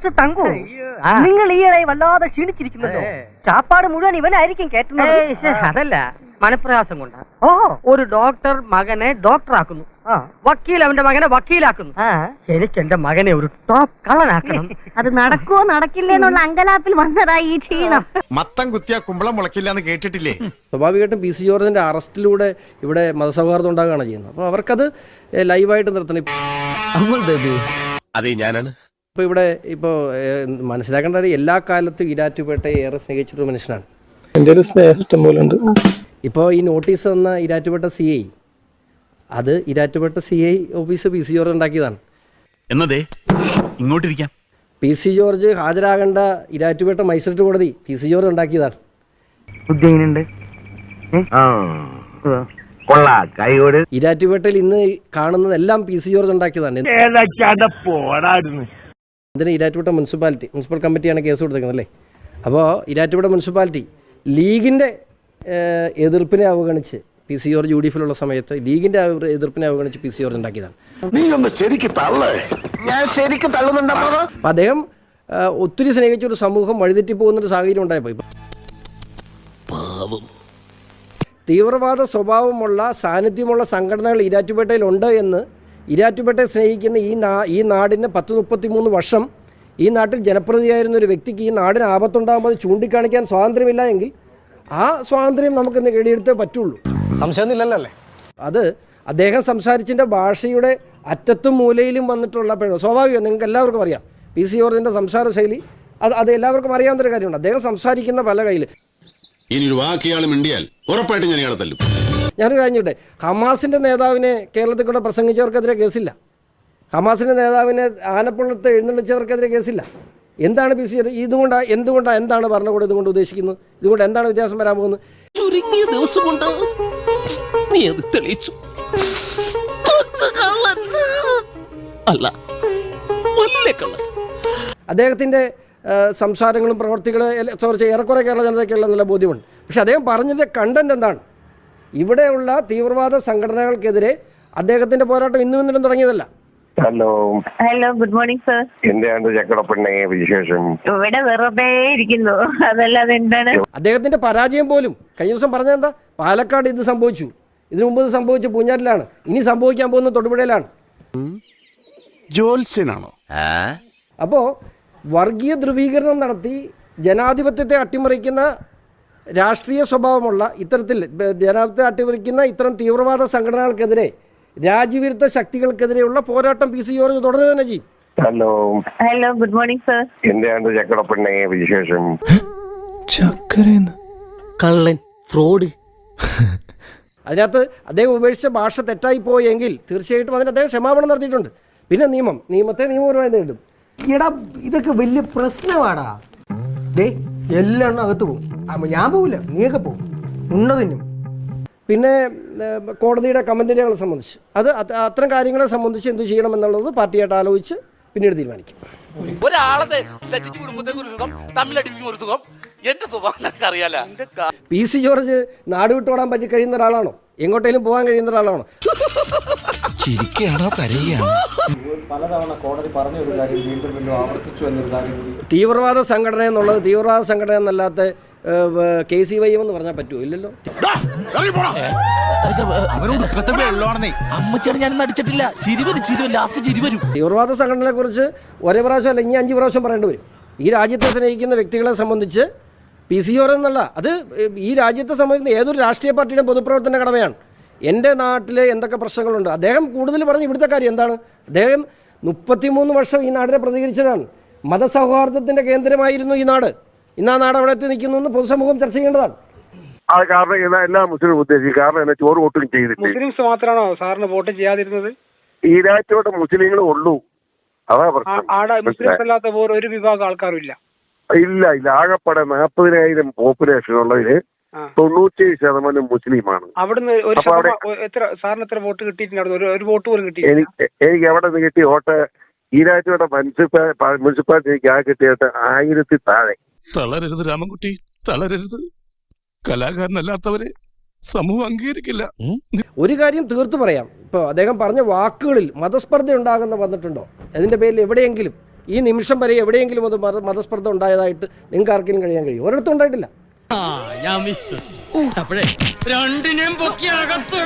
Mister Thanku, നിങ്ങൾ ഈയിടെ വല്ലാതെ ക്ഷീണിച്ചിരിക്കുന്നല്ലോ. ചാപ്പാട് മുഴുവൻ ഇവനായിരിക്കും കേട്ടുന്നത്. അതല്ല, മനപ്രയാസം കൊണ്ടാ. ഒരു ഡോക്ടർ മകനെ ഡോക്ടറാക്കുന്നു, വക്കീൽ അവന്റെ മകനെ വക്കീലാക്കുന്നു. എനിക്ക് എന്റെ മകനെ ഒരു ടോപ്പ് കളനാക്കണം. അത് നടക്കുവോ നടക്കില്ലേന്നുള്ള അങ്കലാപ്പിൽ വന്നതാ ഈ ക്ഷീണം. മത്തം കുത്തിയാ കുമ്പളം മുളക്കില്ല എന്ന് കേട്ടിട്ടില്ലേ? സ്വാഭാവികമായിട്ടും പി സി ജോർജിന്റെ അറസ്റ്റിലൂടെ ഇവിടെ മതസൗഹാർദ്ദം ഉണ്ടാകുകയാണ് ചെയ്യുന്നത്. അപ്പോൾ അവർക്കത് ലൈവായിട്ട് നിർത്തണം. അതെ, ഞാനാണ്. ഇപ്പോൾ ഇവിടെ മനസ്സിലാക്കേണ്ട എല്ലാ കാലത്തും ഈരാറ്റുപേട്ടയെ ഏറെ സ്നേഹിച്ചൊരു മനുഷ്യനാണ്. എൻ്റെ ഒരു സ്നേഹം ഇഷ്ടം പോലെ ഉണ്ട്. ഇപ്പോൾ ഈ നോട്ടീസ് തന്ന ഈരാറ്റുപേട്ട CI, അത് Erattupetta CI office P C George ഉണ്ടാക്കിയതാണ്. എന്നതേ ഇങ്ങോട്ടിരിക്കാം. പി സി ജോർജ് ഹാജരാകേണ്ട ഈരാറ്റുപേട്ട മജിസ്ട്രേറ്റ് കോടതി പി സി ജോർജ് ഉണ്ടാക്കിയതാണ്. ഈരാറ്റുപേട്ടയിൽ ഇന്ന് കാണുന്നതെല്ലാം പി സി ജോർജ് ഉണ്ടാക്കിയതാണ്. എന്തിനാ ഈരാറ്റുപേട്ട മുനിസിപ്പൽ കമ്മിറ്റിയാണ് കേസ് കൊടുത്തിരിക്കുന്നത് അല്ലേ? അപ്പോൾ ഈരാറ്റുപേട്ട മുനിസിപ്പാലിറ്റി ലീഗിൻ്റെ എതിർപ്പിനെ അവഗണിച്ച് പി സി ജോർജ് UDFിലുള്ള സമയത്ത് ലീഗിൻ്റെ എതിർപ്പിനെ അവഗണിച്ച് പി സി ജോർജ് ഉണ്ടാക്കിയതാണ്. അപ്പം അദ്ദേഹം ഒത്തിരി സ്നേഹിച്ച ഒരു സമൂഹം വഴിതെറ്റി പോകുന്നൊരു സാഹചര്യം ഉണ്ടായപ്പോൾ തീവ്രവാദ സ്വഭാവമുള്ള സാന്നിധ്യമുള്ള സംഘടനകൾ ഈരാറ്റുപേട്ടയിലുണ്ട് എന്ന് ഈരാറ്റുപേട്ടയെ സ്നേഹിക്കുന്ന ഈ നാടിന് 10-33 വർഷം ഈ നാട്ടിൽ ജനപ്രതിയായിരുന്ന ഒരു വ്യക്തിക്ക് ഈ നാടിന് ആപത്തുണ്ടാകുമ്പോൾ ചൂണ്ടിക്കാണിക്കാൻ സ്വാതന്ത്ര്യമില്ല എങ്കിൽ ആ സ്വാതന്ത്ര്യം നമുക്ക് നേടിയെടുത്തേ പറ്റുള്ളൂ. സംശയമൊന്നുമില്ലല്ലോ അല്ലേ? അത് അദ്ദേഹം സംസാരിച്ചതിൻ്റെ ഭാഷയുടെ അറ്റത്തും മൂലയിലും വന്നിട്ടുള്ള സ്വാഭാവികം. നിങ്ങൾക്ക് എല്ലാവർക്കും അറിയാം പി സി ജോർജിൻ്റെ സംസാര ശൈലി. അത് എല്ലാവർക്കും അറിയാവുന്നൊരു കാര്യമുണ്ട്. അദ്ദേഹം സംസാരിക്കുന്ന പല കയ്യിൽ ഞാനൊരു കഴിഞ്ഞിട്ടെ, ഹമാസിൻ്റെ നേതാവിനെ കേരളത്തിൽ കൂടെ പ്രസംഗിച്ചവർക്കെതിരെ കേസില്ല. ഹമാസിൻ്റെ നേതാവിനെ ആനപ്പുള്ളത്ത് എഴുന്നള്ളിച്ചവർക്കെതിരെ കേസില്ല. എന്താണ് പി സി എന്താണ് ഭരണകൂടം ഇതുകൊണ്ട് ഉദ്ദേശിക്കുന്നത്? ഇതുകൊണ്ട് എന്താണ് വ്യത്യാസം വരാൻ പോകുന്നത്? ചുരുങ്ങിയ ദിവസം കൊണ്ട് നീ അത് തെളിയിച്ചു. അല്ല, അദ്ദേഹത്തിൻ്റെ സംസാരങ്ങളും പ്രവർത്തികളും ഏറെക്കുറെ കേരള ജനതയ്ക്കുള്ള നല്ല ബോധ്യമുണ്ട്. പക്ഷെ അദ്ദേഹം പറഞ്ഞതിൻ്റെ കണ്ടന്റ് എന്താണ്? ഇവിടെയുള്ള തീവ്രവാദ സംഘടനകൾക്കെതിരെ അദ്ദേഹത്തിൻ്റെ പോരാട്ടം ഇന്നും തുടങ്ങിയതല്ല. Hello good morning sir. എന്താണ് ചക്കടപ്പെണ്ണേ വിശേഷം? ഇവിടെ വെറുതെ ഇരിക്കുന്നു, അതല്ലാതെ എന്താണ്? അദ്ദേഹത്തിന്റെ പരാജയം പോലും കഴിഞ്ഞ ദിവസം പറഞ്ഞതെന്താ? പാലക്കാട് ഇത് സംഭവിച്ചു, ഇതിനു മുമ്പ് ഇത് സംഭവിച്ചു പൂഞ്ഞാറിലാണ്, ഇനി സംഭവിക്കാൻ പോകുന്ന തൊടുപുഴയിലാണ്. ജോത്സ്യനാണോ? അപ്പോൾ വർഗീയ ധ്രുവീകരണം നടത്തി ജനാധിപത്യത്തെ അട്ടിമറിക്കുന്ന രാഷ്ട്രീയ സ്വഭാവമുള്ള ഇത്തരത്തിൽ ജനാധിപത്യത്തെ അട്ടിമറിക്കുന്ന ഇത്തരം തീവ്രവാദ സംഘടനകൾക്കെതിരെ രാജ്യവിരുദ്ധ ശക്തികൾക്കെതിരെയുള്ള പോരാട്ടം പി സി ജോർജ് തുടരുക തന്നെ ചെയ്യും. Hello good morning sir. എന്താണ് ചക്കടപ്പെണ്ണേ വിശേഷം? കള്ളൻ, ഫ്രോഡ്. അതിനകത്ത് അദ്ദേഹം ഉപേക്ഷിച്ച ഭാഷ തെറ്റായി പോയെങ്കിൽ തീർച്ചയായിട്ടും അതിന് അദ്ദേഹം ക്ഷമാപണം നടത്തിയിട്ടുണ്ട്. പിന്നെ നിയമത്തെ നിയമപരമായി നേരിടും. എടാ, ഇതൊക്കെ വലിയ പ്രശ്നമാടാ. എല്ലാം അകത്ത് പോകും. ഞാൻ പോവില്ല, നീയൊക്കെ പോകും, ഉണ്ണതിനും. പിന്നെ കോടതിയുടെ കമന്ററികളെ സംബന്ധിച്ച് അത്തരം കാര്യങ്ങളെ സംബന്ധിച്ച് എന്ത് ചെയ്യണം എന്നുള്ളത് പാർട്ടിയായിട്ട് ആലോചിച്ച് പിന്നീട് തീരുമാനിക്കും. പി സി ജോർജ് നാട് വിട്ടോടാൻ പറ്റി കഴിയുന്ന ഒരാളാണോ? എങ്ങോട്ടേലും പോകാൻ കഴിയുന്ന ഒരാളാണോ? പലതവണ കോടതി പറഞ്ഞ ഒരു കാര്യം വീണ്ടും വീണ്ടും ആവർത്തിച്ചു എന്നൊരു കാര്യം കൂടി. തീവ്രവാദ സംഘടന എന്നുള്ളത് തീവ്രവാദ സംഘടന എന്നല്ലാത്ത KCYM എന്ന് പറഞ്ഞാൽ പറ്റുമോ? ഇല്ലല്ലോ. തീവ്രവാദ സംഘടനയെ കുറിച്ച് ഒരേ പ്രാവശ്യം അല്ല, ഇനി 5 പ്രാവശ്യം പറയേണ്ടി വരും. ഈ രാജ്യത്തെ സ്നേഹിക്കുന്ന വ്യക്തികളെ സംബന്ധിച്ച് പി സി ജോർജ് എന്നല്ല, അത് ഈ രാജ്യത്തെ സംബന്ധിക്കുന്ന ഏതൊരു രാഷ്ട്രീയ പാർട്ടിയുടെയും പൊതുപ്രവർത്തന കടമയാണ്. എൻ്റെ നാട്ടിൽ എന്തൊക്കെ പ്രശ്നങ്ങളുണ്ട് അദ്ദേഹം കൂടുതൽ പറഞ്ഞ് ഇവിടുത്തെ കാര്യം എന്താണ്? അദ്ദേഹം 33 വർഷം ഈ നാടിനെ പ്രതികരിച്ചതാണ്. മതസൗഹാർദ്ദത്തിൻ്റെ കേന്ദ്രമായിരുന്നു ഈ നാട്. ഇന്ന് ആ നാട് അവിടെ എത്തി നിൽക്കുന്നു എന്ന് പൊതുസമൂഹം ചർച്ച ചെയ്യേണ്ടതാണ്. അത് കാരണം എല്ലാ മുസ്ലിം ഉദ്ദേശിക്കും. കാരണം എന്നെ ചോറ് വോട്ടും ചെയ്തിട്ട് മുസ്ലിംസ് മാത്രമാണോ സാറിന് വോട്ട് ചെയ്യാതിരുന്നത്? ഈ രാജ്യത്തോടെ മുസ്ലിങ്ങളും ഉള്ളൂ, അതാ പ്രശ്നം. മുസ്ലിംസ് അല്ലാത്ത ഒരു വിഭാഗം ആൾക്കാരും ഇല്ല. ആകെപ്പാടെ 40,000 പോപ്പുലേഷൻ ഉള്ളതില് 97% മുസ്ലിമാണ്. അവിടുന്ന് സാറിന് എത്ര വോട്ട് കിട്ടിയിട്ടുണ്ട്? ഒരു വോട്ട് പോലും കിട്ടി? എനിക്ക് എവിടെ നിന്ന് കിട്ടിയ വോട്ട് ഈ രാജ്യത്തോടെ മുനിസിപ്പാലിറ്റി എനിക്ക് കിട്ടിയിട്ട് 1000 താഴെ. തളരരുത് രാമൻകുട്ടി, തളരരുത്. കലാകാരനല്ലാത്തവരെ സമൂഹം അംഗീകരിക്കില്ല. ഒരു കാര്യം തീർത്തു പറയാം, ഇപ്പോൾ അദ്ദേഹം പറഞ്ഞ വാക്കുകളിൽ മതസ്പർദ്ധ വന്നിട്ടുണ്ടോ? അതിൻ്റെ പേരിൽ എവിടെയെങ്കിലും ഈ നിമിഷം വരെ എവിടെയെങ്കിലും അത് മതസ്പർദ്ധ ഉണ്ടായതായിട്ട് നിങ്ങൾക്ക് ആർക്കെങ്കിലും കഴിയാൻ കഴിയും? ഒരിടത്തും ഉണ്ടായിട്ടില്ല. ഞാൻ വിശ്വസിച്ചു. അപ്പോഴേ രണ്ടിനെയും പൊക്കി അകത്ത്